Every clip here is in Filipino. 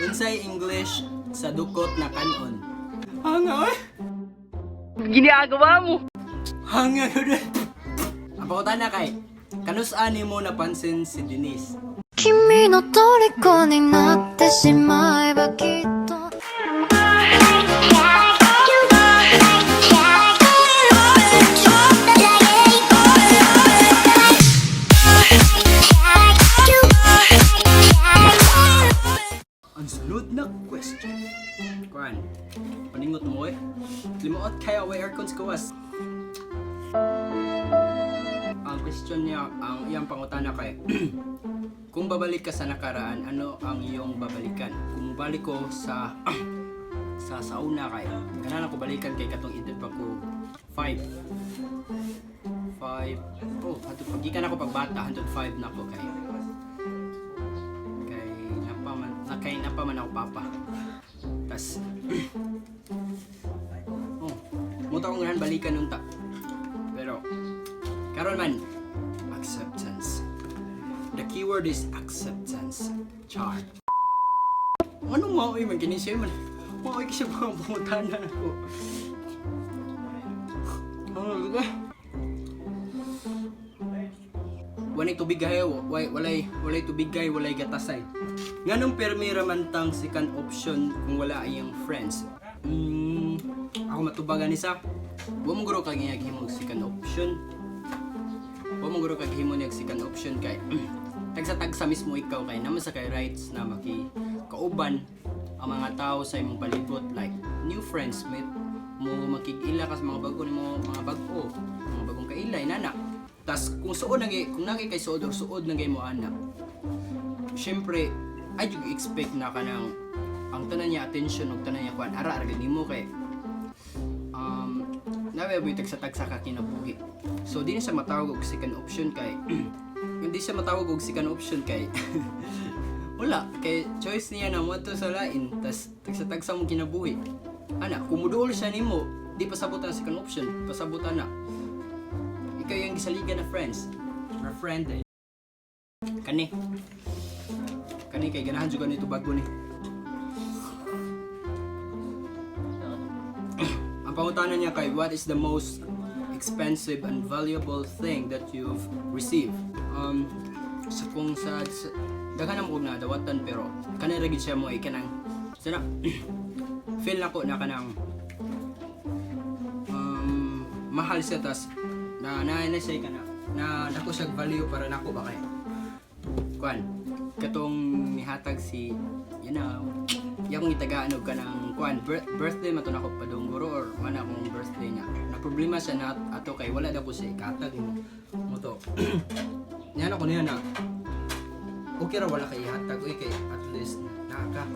Unsay English sa dukot na kanon? Hanga eh? Ginagawa mo? Hanga ko din. Ang pangutana kay, kanus-ani mo napansin si Denise? 君の虜になってしまえばきっと Ang sunod na question. Kuan, paningot mo eh. Limuot kaya way aircons kawas. Ang question niya, ang iyang pangutana kay kung babalik ka sa nakaraan, ano ang iyong babalikan? Kung balik ko sa sauna kay kanana ko balikan kay katong edad pa ko 5. Oh, hatod pagikan ako pagbata, 105 na ko kay napaman ako papa. Tas oh, muta kong ngahan balikan nun ta. Pero karon man, acceptance. The keyword is acceptance. Char. Anong maoy man kinisya man? Maoy kasi mga pangutanan ako. Ano ba? Walay tubig gay, walay tubig gay, walay gatasay. Nganong permira man tang second option kung wala iyang friends? Ako matubagan isa. Wa mo guro kag himog second option. Wa mo guro kag himog second option kay tagsa mismo ikaw kay naman sa kay rights na makikauban ang mga tao sa imong palibot, like new friends mo makig-ila kas mga bago nimo, mga bagong kailay nana. Tas kung nagay kay suod nagay mo anak. Syempre ay you expect na kanang ang tanan niya attention ug tanan niya kuan ara nimo kay nawe mo tagsa ka kinabuhi. So di na siya matawag og second option kay hindi siya matawag og second option kay wala kay choice niya na mo to sa lain tas tagsa mo kinabuhi. Ana kumuduol siya nimo di pasabutan ang second option, pasabutan na ikaw yung gisaligan na friends or friend eh. Kani kay ganahan juga ni tubagon ni. Ang pangutanan niya kay what is the most expensive and valuable thing that you've received? Sa daghan mo na dawatan pero kanay ra gid siya mo kanang sana feel nako na kanang mahal siya tas na siya ka na dako siya value para nako ba kay kuan katong nihatag si yung itagaan og kanang kuan birthday mato nako padungguro or man akong birthday niya na problema siya na ato kay wala dako siya ikatag mo to niya ako niya na okay ra wala kay ihatag kay at least naka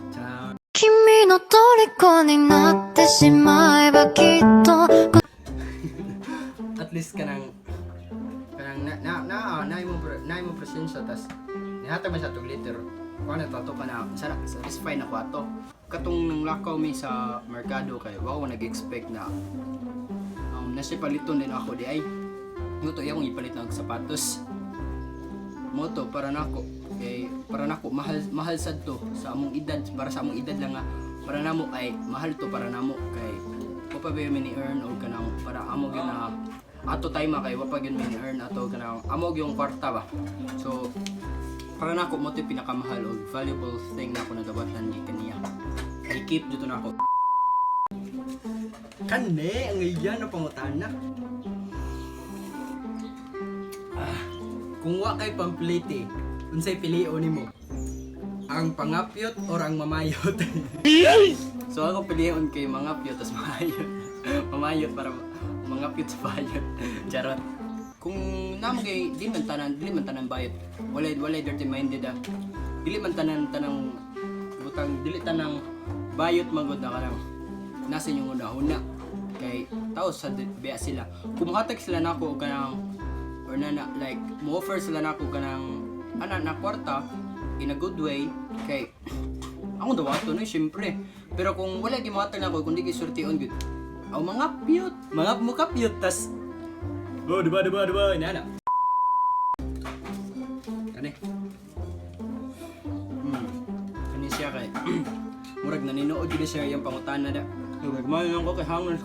君の虜になってしまえばきっと at least kanang naay mo presensya tas nihatag man sa tog liter kuan tato ka na satisfy na ko ato katong nang lakaw mi sa merkado kay wow nag-expect na nasi paliton din ako di ay moto yung ipalit na og sapatos moto para nako kay para nako mahal sad to sa among edad para sa among edad lang nga para namo ay mahal to para namo kay ko pa ba ni earn or kanang para amo gyud na ato time kay wa pa gyud min earn ato kanang amo yung kwarta ba so para nako mo to pinakamahal o valuable thing na ako nadawatan ni kaniya I keep dito na ako kane ang iyan na pangutana kung wa kay pamplete unsay pilion nimo ang pangapyot or ang mamayot so ako pilion kay mangapyot tas mamayot para mangapyot sa bayot charot kung namo kay di man tanan bayot walay dirty minded dili man tanang butang dili tanang bayot magod na kanang nasa yung una kay tao sa biya sila kumuhatag sila nako kanang or na like mo offer sila nako kanang na kwarta in a good way kay ako dawato no syempre pero kung wala gimuhatag nako kundi kay surtion gud aw mga mukha piyot tas oh diba inana kani siya kay murag naninood gid siya yung pangutana da. Nagmayon ko kay hangon.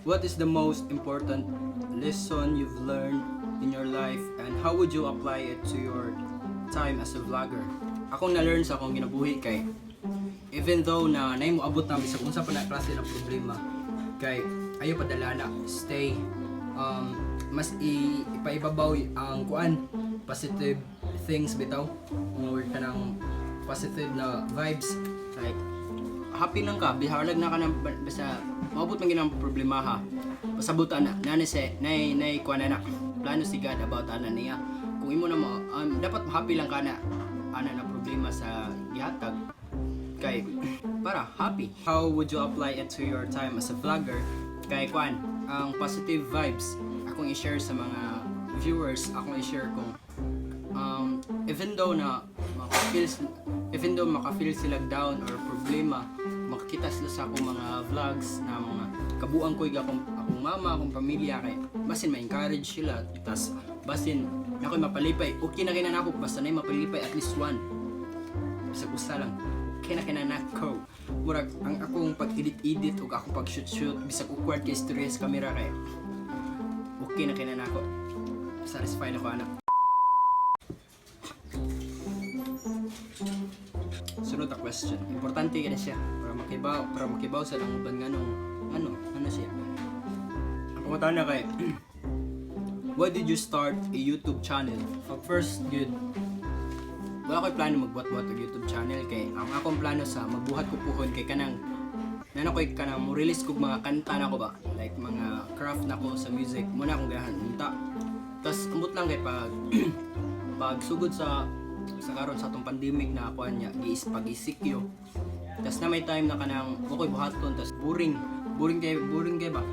What is the most important lesson you've learned in your life and how would you apply it to your time as a vlogger? Akong na-learn sa akong ginabuhi kay even though na nay mo abot na bisag unsa pa na klase ng problema kay ayo padala na stay mas ipaibabaw ang kuan positive things bitaw or kanang positive na vibes like happy lang ka bihalag na ka ng basta maabot man ginang problema ha pasabutan na nani se nay kuan na plano si God about ana niya kung imo na mo dapat happy lang ka na ana na problema sa gihatag kay para happy. How would you apply it to your time as a vlogger? Kay kuan ang positive vibes akong i-share sa mga viewers, akong i-share kung even though maka-feel sila down or problema, makakita sila sa akong mga vlogs na mga kabuang ko akong mama, akong pamilya kay basin ma-encourage sila tas basin ako'y mapalipay okay na kinan ako basta na mapalipay at least one basta gusto lang okay na kinan ako murag ang akong pag-edit o akong pag-shoot bisag awkward kay story sa camera kay okay na kinan ako satisfied ako anak. Sunod na question. Importante ka na siya para makibaw sa lang uban nga ano siya. Ako matanda kay why did you start a YouTube channel? First, good. Wala ko'y plano magbuhat-buhat og YouTube channel kay ang akong plano sa magbuhat ko puhon kay kanang ko'y kanang mo release kog mga kanta na ko ba like mga craft na ko sa music muna akong gahan unta. Tas ambot lang kay pag sugod sa karon sa atong pandemic na kuan nya pag-isikyo. Tas na may time na kanang ko'y buhaton tas boring kay ba.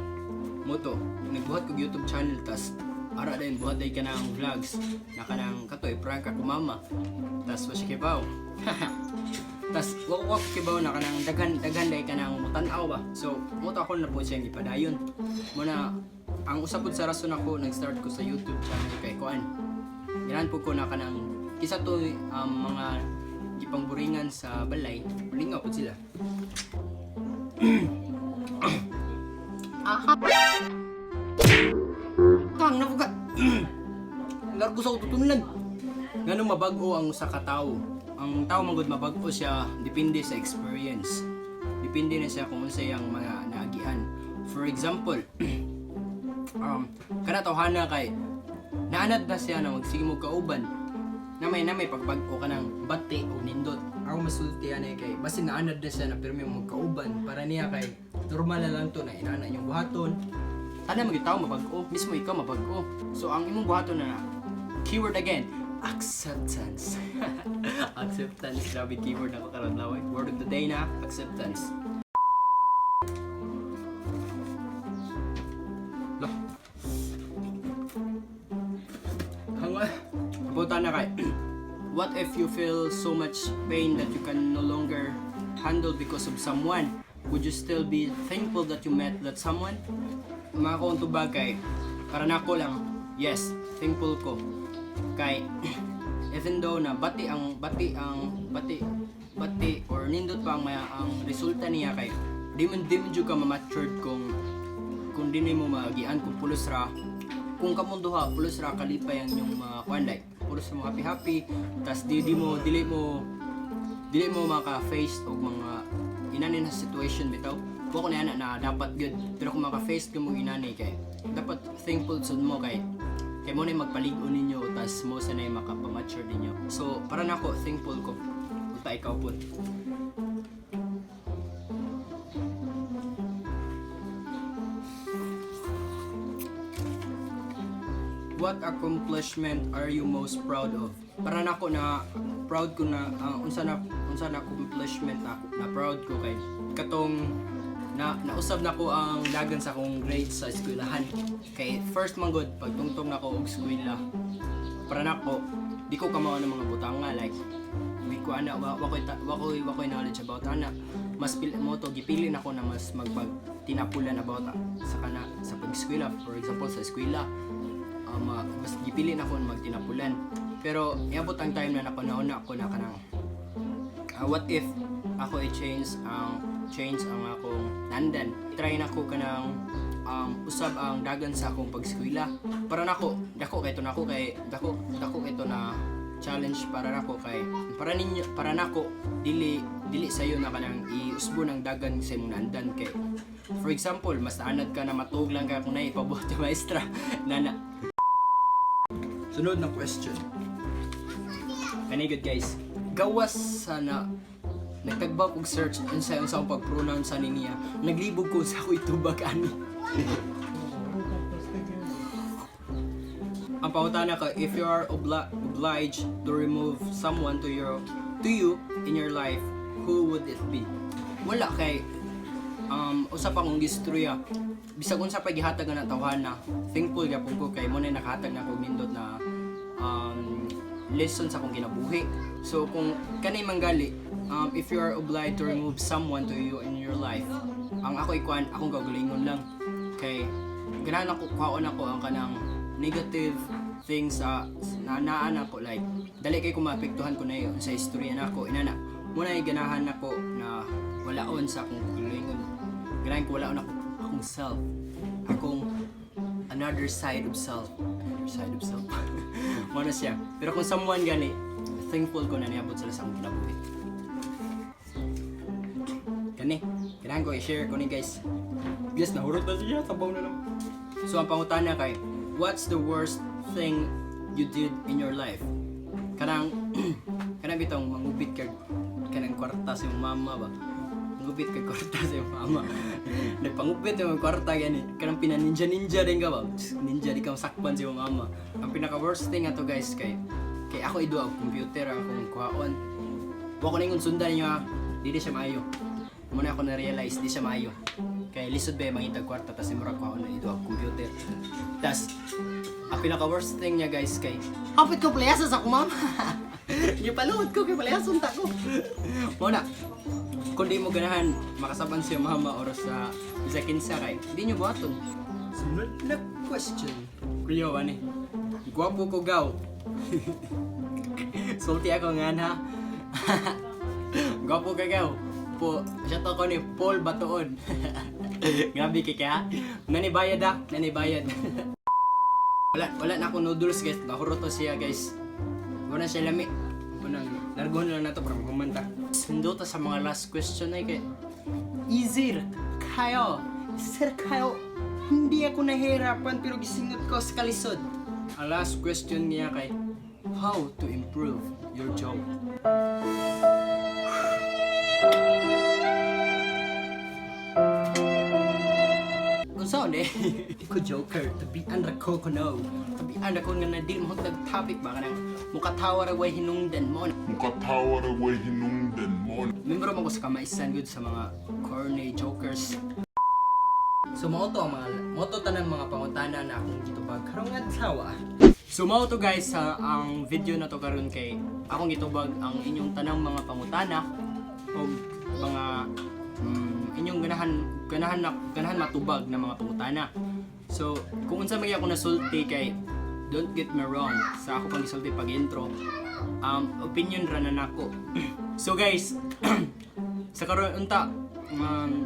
Moto nagbuhat kog YouTube channel tas ara din buhat day kanang vlogs na kanang katoy prank ako mama tas wa siya kibaw tas wak kibaw na kanang daghan day kanang mutan-aw ba so moto ako na po siya gipadayon muna ang usapod sa rason ako nag-start ko sa YouTube channel kay kuan ilan po ko na kanang kisa to mga gipangburingan sa balay malingaw po sila kang nabugat largo sa ututunan ngano mabag-o ang usa ka tawo ang tawo magud mabag-o siya depende sa experience depende na siya kung unsa yang mga naagian for example kana tawhana kay naanad na siya na magsige mo kauban na may pagbag-o ka ng bati o nindot ako masulti anay kay basin naanad na siya na pirmi mo magkauban para niya kay normal na lang to na inana yung buhaton ana mga tao mabag-o, mismo ikaw mabag-o. So ang imong buhaton na keyword again, acceptance. Acceptance, grabe keyword na ko karon laway. Word of the day na, acceptance. Loh. Hangwa. Buta na kay. What if you feel so much pain that you can no longer handle because of someone? Would you still be thankful that you met that someone? Mga kong tubag kay para nako lang yes thankful ko kay even though na bati or nindot pa ang resulta niya kay di man jud ka ma-matured kung di mo magian kung pulos ra kung kamunduha pulos ra kalipay ang yung mga like pulos mo happy tas dili mo maka-face og mga inanin na situation bitaw ko na na dapat good pero kung maka-face ka mo inanay kay dapat thankful sud mo kay mo na magpaligo ninyo tas mo sanay makapamature ninyo so para nako thankful ko uta ikaw po. What accomplishment are you most proud of? Para nako na proud ko na unsa na accomplishment na proud ko kay katong nausab na ko ang dagan sa akong grades sa eskwelahan kay first man good pagtungtong nako og eskwela para nako di ko kamao ng mga butanga like we ko ana wakoy knowledge about ana mas mo to gipili nako na mas magtinapulan about sa pag-eskwela for example sa eskwela mas gipili nako magtinapulan Pero iabot ang time na nakunauna ako na kanang what if ako i-change ang akong nandan. Try na ko kanang usab ang dagan sa akong pag-eskwela. Para nako dako kay to na challenge para nako kay para nako dili sayo na kanang iusbo ng dagan sa imong nandan kay for example mas naanad ka na matug lang ka kung na ipabuhat yung maestra nana. Sunod na question. Kani good guys. Gawas sana nagtagba kog search unsa akong pag-pronounce ani niya. Naglibog ko sa ako itubag ani. Ang pangutana ka, if you are obliged to remove someone to you in your life, who would it be? Wala kay usa pa kong gistorya. Bisag unsa pa gihatag na tawhana, thankful gyapon ko kay mo na nakahatag na kog nindot na lesson sa akong kinabuhi. So kung kanay manggali, if you are obliged to remove someone to you in your life, ang ako ikuan akong gagalingon lang kay ganahan ako kuhaon ako ang kanang negative things na naan ako like dali kay ko maapektuhan ko na yun sa istorya nako inana muna ay ganahan nako na walaon sa akong kagalingon, ganahan ko walaon ako akong self, akong another side of self muna siya. Pero kung someone gani, thankful ko na niabot sila sa akong kinabuhi. Kailangan ko i-share ko ni guys. Guys, nahurot na siya. Tabaw na naman. So, ang pangutana kay, what's the worst thing you did in your life? Kanang bitong mangubit ka kanang kwarta sa iyong mama ba? Mangubit ka kwarta sa iyong mama. Nagpangubit yung kwarta gani. Kanang pinaninja din ka ba? Ninja di ka masakpan sa iyong mama. Ang pinaka-worst thing ato guys kay ako iduha ang computer akong kuhaon. Huwag ko na yung sundan niyo ha. Di siya maayo. Muna ako na-realize, di siya maayo. Kaya lisod ba yung mangitag kwarta, tas imurag ko ako na ito ang computer. Tas, ang pinaka-worst thing niya guys kay, hapit ko palayasan sa akong mama. Yung paluhod ko, kay palayasan ta ko. Muna, kung di mo ganahan, makasaban siya mama or sa kinsa kay, di nyo buhaton. Sunod na question. Kuya, wani. Gwapo ko gaw. Sulti ako nga na. Gwapo ka gaw. Siya to ko ni Paul Batoon. Grabe kaya. Nanibayad. wala na ako noodles guys. Nahuro to siya guys. Wala siya lami. Largoon lang na to para magkumanta. Sundo ta sa mga last question ay kay easy kayo. Sir kayo. Hindi ako nahihirapan pero gisingot ko sa kalisod. Ang last question niya kay how to improve your job. So, ko joker, tabian ra ko no. Tabian ra ko nga na dili mo topic ba kanang mukatawa ra way hinungdan mo. Membro mo ko sa kamaisan good sa mga corny jokers. So mao to tanang mga pangutana na akong gitubag karong adlaw. So mao to guys sa ang video na to karon kay akong gitubag ang inyong tanang mga pangutana o mga inyong ganahan matubag na mga pangutana. So, kung unsa may ako nasulti kay don't get me wrong, sa ako pang gisulti pag intro, opinion ra na nako. So guys, sa karon unta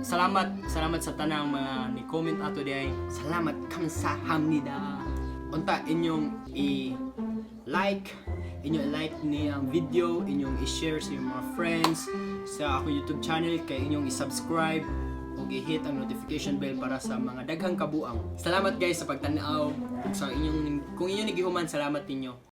salamat sa tanang mga ni comment ato diay. Salamat kamsahamnida. Unta inyong i-like ni ang video, inyong i-share sa inyong mga friends sa ako YouTube channel, kay inyong i-subscribe o i-hit ang notification bell para sa mga daghang kabuang. Salamat guys sa pagtanaw. Kung inyong nagihuman, salamat ninyo.